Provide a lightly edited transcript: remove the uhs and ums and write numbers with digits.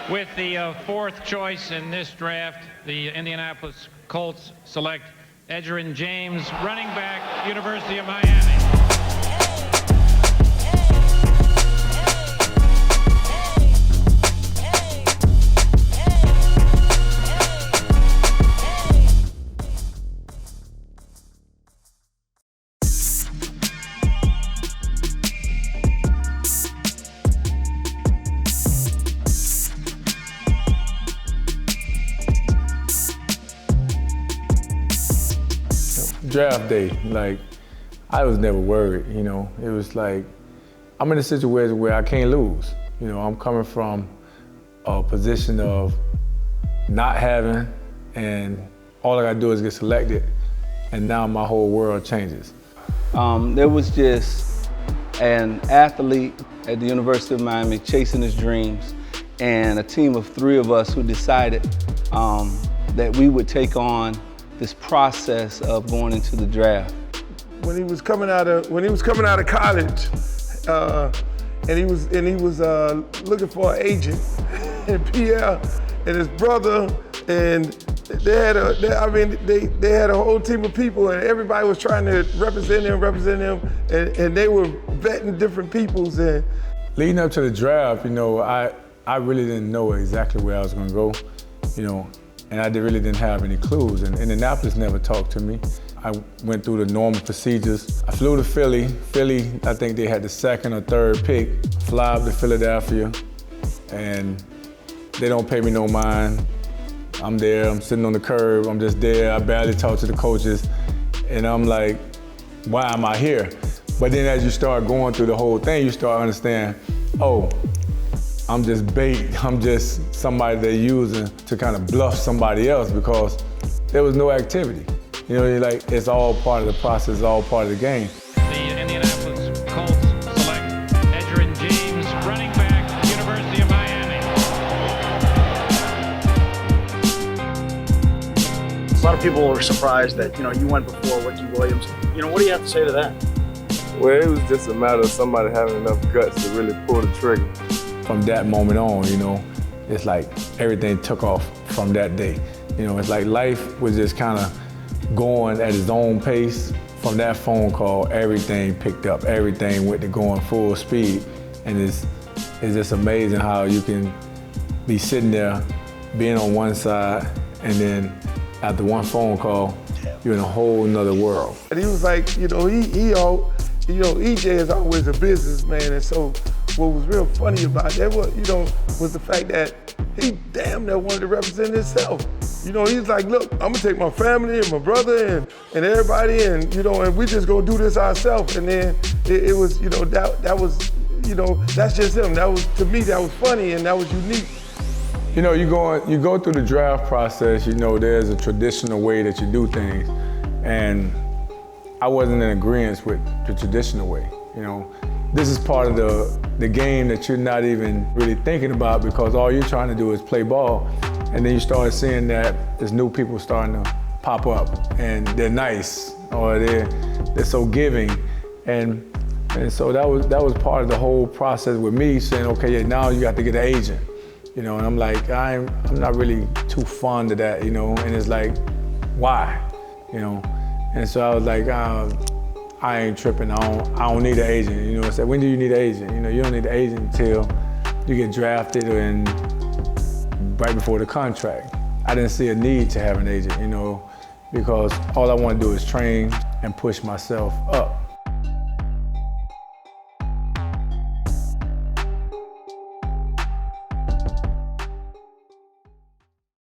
With the fourth choice in this draft, the Indianapolis Colts select Edgerrin James, running back, University of Miami. Draft day, like, I was never worried, you know. It was like, I'm in a situation where I can't lose. You know, I'm coming from a position of not having, and all I gotta do is get selected, and now my whole world changes. There was just an athlete at the University of Miami chasing his dreams, and a team of 3 of us who decided that we would take on this process of going into the draft. When he was coming out of college, and he was looking for an agent, and Pierre and his brother, and they had a whole team of people, and everybody was trying to represent him, and they were vetting different peoples. And leading up to the draft, you know, I really didn't know exactly where I was going to go, you know. And I really didn't have any clues, and Indianapolis never talked to me. I went through the normal procedures. I flew to Philly. Philly, I think they had the 2nd or 3rd pick. Fly up to Philadelphia, and they don't pay me no mind. I'm there, I'm sitting on the curb, I'm just there. I barely talk to the coaches, and I'm like, why am I here? But then as you start going through the whole thing, you start understanding, oh, I'm just bait. I'm just somebody they're using to kind of bluff somebody else because there was no activity. You know, like, it's all part of the process, all part of the game. The Indianapolis Colts select Edgerrin James, running back, University of Miami. A lot of people were surprised that, you know, you went before Ricky Williams. You know, what do you have to say to that? Well, it was just a matter of somebody having enough guts to really pull the trigger. From that moment on, you know, it's like everything took off from that day. You know, it's like life was just kind of going at its own pace. From that phone call, everything picked up, everything went to going full speed. And it's just amazing how you can be sitting there, being on one side, and then after one phone call, you're in a whole nother world. And he was like, you know, EJ is always a businessman, and so what was real funny about that was the fact that he damn near wanted to represent himself. You know, he's like, look, I'm gonna take my family and my brother and everybody, and you know, and we just gonna do this ourselves. And then it was, you know, that was, you know, that's just him. That was, to me, that was funny and that was unique. You know, you go through the draft process. You know, there's a traditional way that you do things, and I wasn't in agreement with the traditional way. You know, this is part of the game that you're not even really thinking about because all you're trying to do is play ball. And then you start seeing that there's new people starting to pop up, and they're nice, or they're so giving. And so that was part of the whole process with me saying, okay, yeah, now you got to get an agent. You know, and I'm like, I'm not really too fond of that, you know, and it's like, why? You know? And so I was like, I ain't tripping, I don't need an agent. You know, I said, when do you need an agent? You know, you don't need an agent until you get drafted and right before the contract. I didn't see a need to have an agent, you know, because all I want to do is train and push myself up.